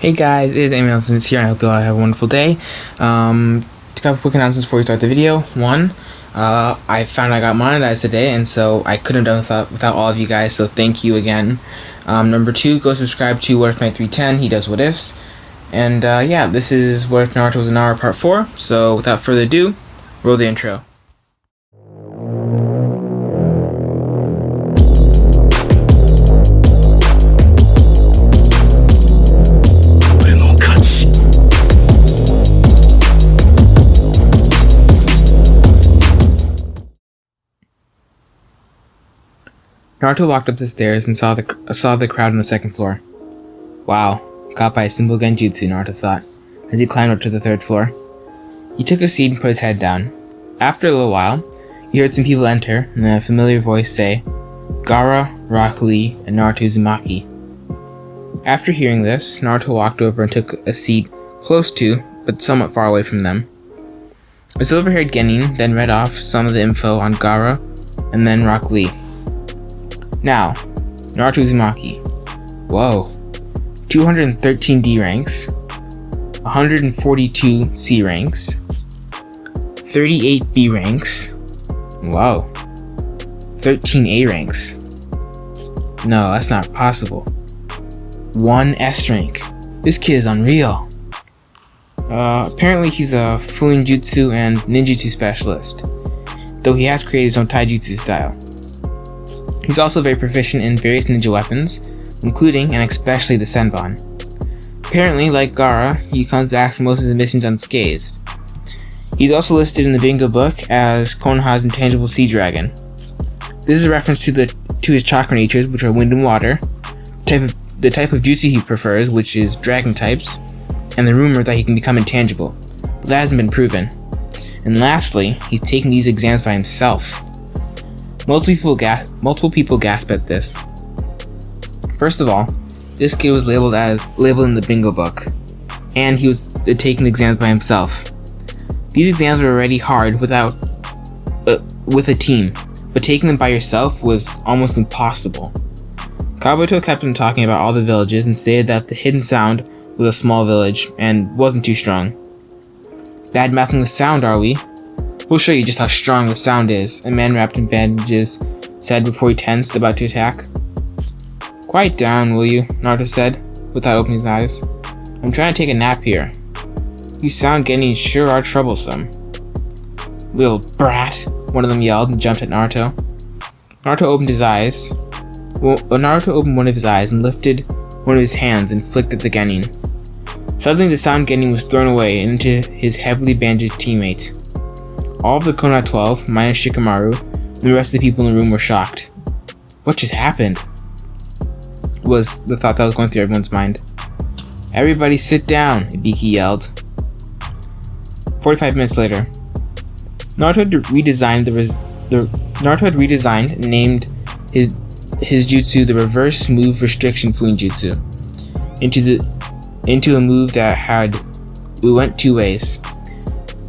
Hey guys, it is Imouto here, and I hope you all have a wonderful day. A couple quick announcements before we start the video. One, I found I got monetized today, and so I couldn't have done this without all of you guys, so thank you again. Number two, go subscribe to What If Night 310, he does What Ifs. And yeah, this is What If Naruto was a Nara Part 4, so without further ado, roll the intro. Naruto walked up the stairs and saw the crowd on the second floor. Wow, caught by a simple genjutsu, Naruto thought, as he climbed up to the third floor. He took a seat and put his head down. After a little while, he heard some people enter, and then a familiar voice say, "Gaara, Rock Lee, and Naruto Uzumaki." After hearing this, Naruto walked over and took a seat close to, but somewhat far away from them. A silver-haired genin then read off some of the info on Gaara, and then Rock Lee. Now, Naruto Uzumaki. Whoa. 213 D ranks, 142 C ranks, 38 B ranks, wow, 13 A ranks. No, that's not possible. 1 S rank. This kid is unreal. Apparently he's a Fuinjutsu and Ninjutsu specialist, though he has created his own Taijutsu style. He's also very proficient in various ninja weapons, including and especially the Senbon. Apparently, like Gaara, he comes back from most of his missions unscathed. He's also listed in the bingo book as Konoha's intangible sea dragon. This is a reference to his chakra natures, which are wind and water, the type of jutsu he prefers, which is dragon types, and the rumor that he can become intangible, but that hasn't been proven. And lastly, he's taking these exams by himself. Multiple people gasp at this. First of all, this kid was labeled in the bingo book, and he was taking the exams by himself. These exams were already hard with a team, but taking them by yourself was almost impossible. Kabuto kept on talking about all the villages and stated that the hidden sound was a small village and wasn't too strong. Bad mouthing the sound, are we? We'll show you just how strong the sound is, a man wrapped in bandages said before he tensed, about to attack. Quiet down, will you? Naruto said, without opening his eyes. I'm trying to take a nap here. You sound genin sure are troublesome. Little brat, one of them yelled and jumped at Naruto. Naruto opened one of his eyes and lifted one of his hands and flicked at the genin. Suddenly the sound genin was thrown away into his heavily bandaged teammate. All of the Konoha 12, minus Shikamaru, and the rest of the people in the room were shocked. What just happened? Was the thought that was going through everyone's mind. Everybody sit down, Ibiki yelled. 45 minutes later, Naruto had redesigned and named his jutsu the reverse move restriction Fuinjutsu into a move that went two ways.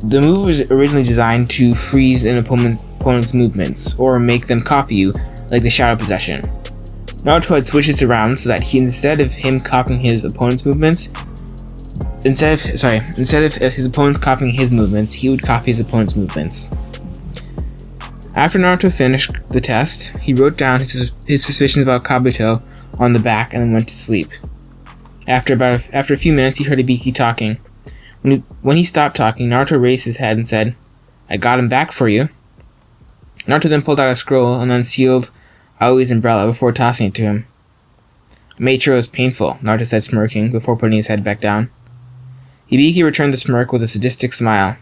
The move was originally designed to freeze an opponent's movements, or make them copy you, like the shadow possession. Naruto had switched this around so that instead of him copying his opponent's movements, instead of his opponent copying his movements, he would copy his opponent's movements. After Naruto finished the test, he wrote down his suspicions about Kabuto on the back and then went to sleep. After a few minutes, he heard Ibiki talking. When he stopped talking, Naruto raised his head and said, "I got him back for you." Naruto then pulled out a scroll and unsealed Aoi's umbrella before tossing it to him. "I made sure it was painful," Naruto said, smirking, before putting his head back down. Ibiki returned the smirk with a sadistic smile.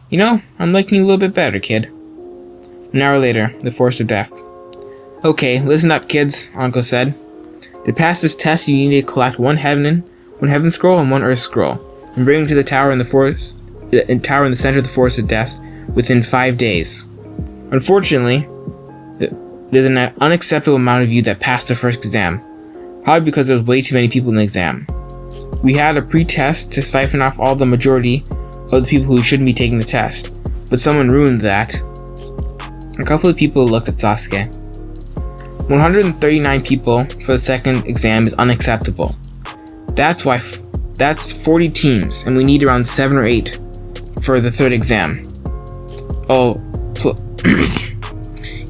"You know, I'm liking you a little bit better, kid." An hour later, the Forest of Death. "Okay, listen up, kids," Anko said. "To pass this test, you need to collect one heaven scroll and one earth scroll, and bring them to the tower in the center of the Forest of Death within 5 days. Unfortunately, there's an unacceptable amount of you that passed the first exam, probably because there was way too many people in the exam. We had a pre-test to siphon off all the majority of the people who shouldn't be taking the test, but someone ruined that." A couple of people looked at Sasuke. 139 people for the second exam is unacceptable. That's 40 teams, and we need around 7 or 8 for the third exam.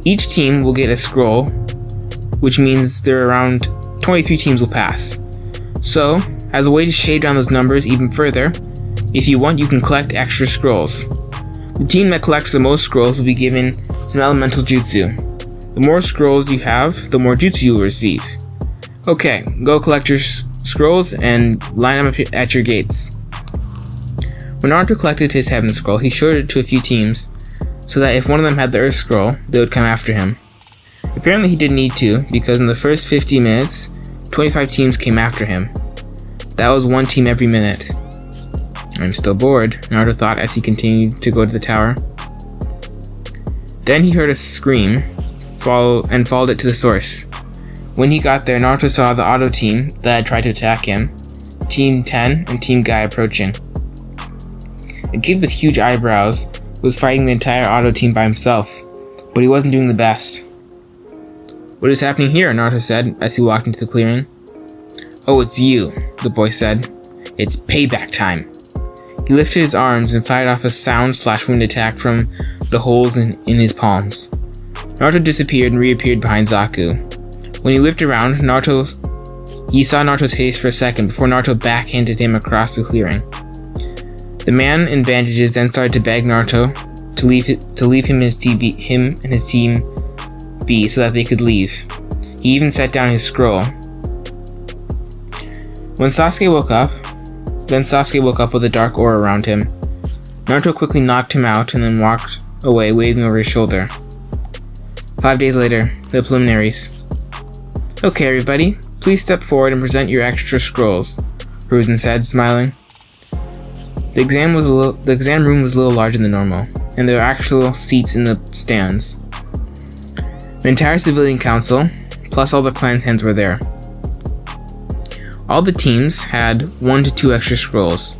Each team will get a scroll, which means there are around 23 teams will pass. So, as a way to shave down those numbers even further, if you want, you can collect extra scrolls. The team that collects the most scrolls will be given some elemental jutsu. The more scrolls you have, the more jutsu you will receive. Okay, go collect your scrolls and line them up at your gates. When Naruto collected his heaven scroll, he showed it to a few teams, so that if one of them had the earth scroll, they would come after him. Apparently he didn't need to, because in the first 50 minutes, 25 teams came after him. That was one team every minute. I'm still bored, Naruto thought as he continued to go to the tower. Then he heard a scream, and followed it to the source. When he got there, Naruto saw the Otouto team that had tried to attack him, Team 10 and Team Guy approaching. A kid with huge eyebrows was fighting the entire Otouto team by himself, but he wasn't doing the best. "What is happening here?" Naruto said as he walked into the clearing. "Oh, it's you," the boy said. "It's payback time." He lifted his arms and fired off a sound/wind attack from the holes in his palms. Naruto disappeared and reappeared behind Zaku. When he looked around, he saw Naruto's face for a second before Naruto backhanded him across the clearing. The man in bandages then started to beg Naruto to leave him and his team be so that they could leave. He even set down his scroll. Then Sasuke woke up with a dark aura around him. Naruto quickly knocked him out and then walked away, waving over his shoulder. 5 days later, the preliminaries. "Okay, everybody, please step forward and present your extra scrolls," Hiruzen said, smiling. The exam room was a little larger than normal, and there were actual seats in the stands. The entire civilian council, plus all the clan heads, were there. All the teams had 1 to 2 extra scrolls.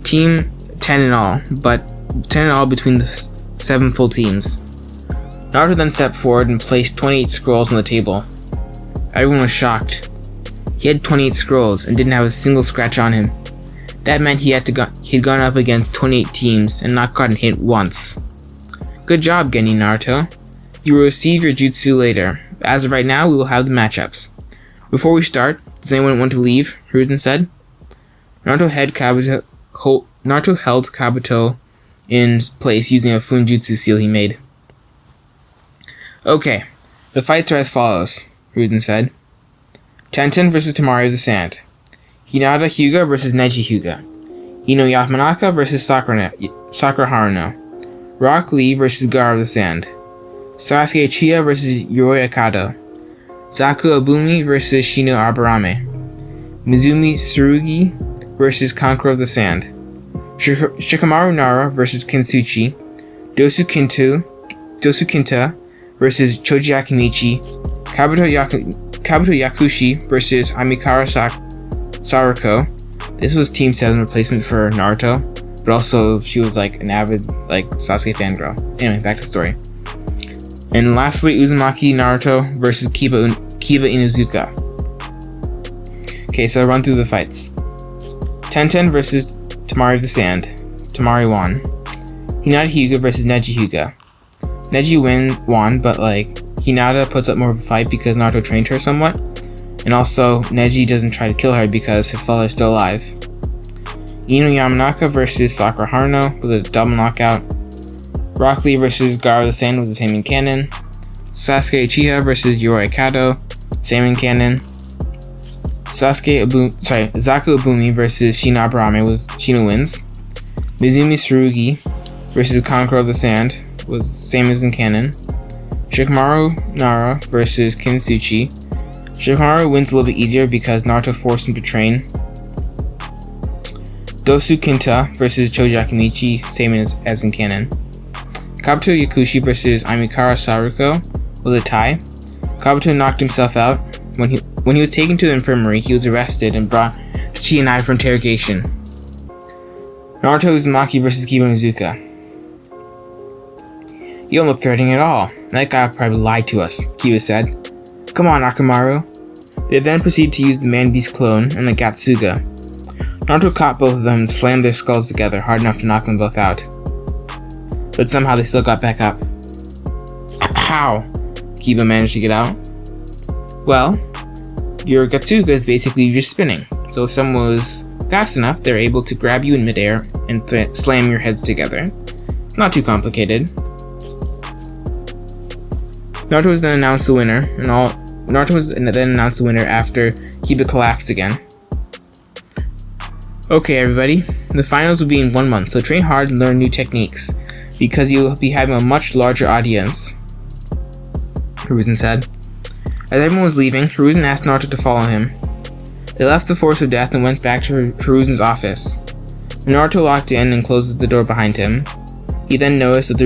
Team 10 in all, but 10 in all between the 7 full teams. Naruto then stepped forward and placed 28 scrolls on the table. Everyone was shocked. He had 28 scrolls and didn't have a single scratch on him. That meant he'd gone up against 28 teams and not gotten hit once. "Good job, Genin Naruto. You will receive your jutsu later. As of right now, we will have the matchups. Before we start, does anyone want to leave?" Hiruzen said. Naruto held Kabuto in place using a Funjutsu seal he made. "Okay, the fights are as follows," Hiruzen said. Tenten vs. Temari of the Sand. Hinata Hyuga vs. Neji Hyuga. Ino Yamanaka vs. Sakura Haruno. Rock Lee vs. Gar of the Sand. Sasuke Uchiha vs. Yuroi Akado. Zaku Abumi vs. Shino Aburame. Mizumi Tsurugi vs. Conqueror of the Sand. Shikamaru Nara vs. Kintsuchi. Dosu Kinta vs. Choji Akimichi. Kabuto Yakushi vs. Amikara Saruko. This was Team 7 replacement for Naruto, but also she was like an avid Sasuke fangirl. Anyway, back to the story. And lastly, Uzumaki Naruto versus Kiba Inuzuka. Okay, so I'll run through the fights. Tenten versus Temari of the Sand. Temari won. Hinata Hyuga versus Neji Hyuga. Neji won, but Hinata puts up more of a fight because Naruto trained her somewhat. And also, Neji doesn't try to kill her because his father is still alive. Ino Yamanaka versus Sakura Haruno with a double knockout. Rock Lee vs. Gar of the Sand was the same in canon. Sasuke Uchiha vs. Yuroi Akado, same in canon. Zaku Abumi vs. Shino Aburame Shino wins. Mizumi Tsurugi vs. Conqueror of the Sand was same as in canon. Shikamaru Nara vs. Kintsuchi. Shikamaru wins a little bit easier because Naruto forced him to train. Dosu Kinta vs. Choji Akimichi, same as in canon. Kabuto Yakushi vs. Amikara Saruko was a tie. Kabuto knocked himself out. When he was taken to the infirmary, he was arrested and brought to Chienai for interrogation. Naruto Uzumaki vs. Kiba Inuzuka. "You don't look threatening at all. That guy probably lied to us," Kiba said. "Come on, Akamaru." They then proceed to use the Man-Beast clone and the Gatsuga. Naruto caught both of them and slammed their skulls together hard enough to knock them both out. But somehow they still got back up. How? Kiba managed to get out. Well, your Gatsuga is basically just spinning, so if someone was fast enough, they're able to grab you in midair and slam your heads together. Not too complicated. Naruto was then announced the winner, after Kiba collapsed again. Okay, everybody, the finals will be in 1 month, so train hard and learn new techniques, because you'll be having a much larger audience, Hiruzen said. As everyone was leaving, Hiruzen asked Naruto to follow him. They left the Force of Death and went back to Hiruzen's office. When Naruto walked in and closed the door behind him, he then noticed that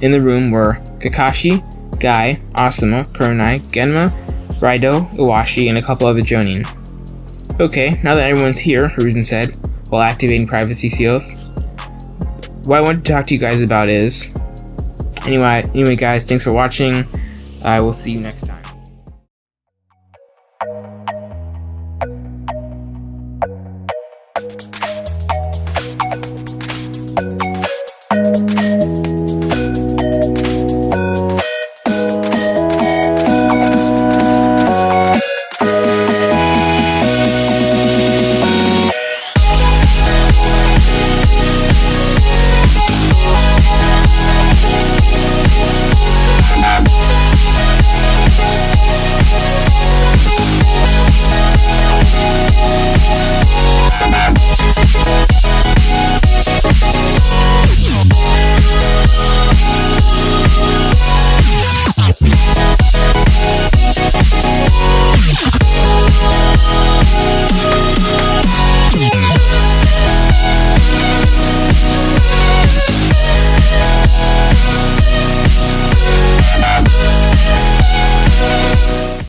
in the room were Kakashi, Guy, Asuma, Kurenai, Genma, Raido, Iwashi, and a couple other Jonin. Okay, now that everyone's here, Hiruzen said, while activating privacy seals, what I wanted to talk to you guys about is... Anyway guys, thanks for watching. I will see you next time.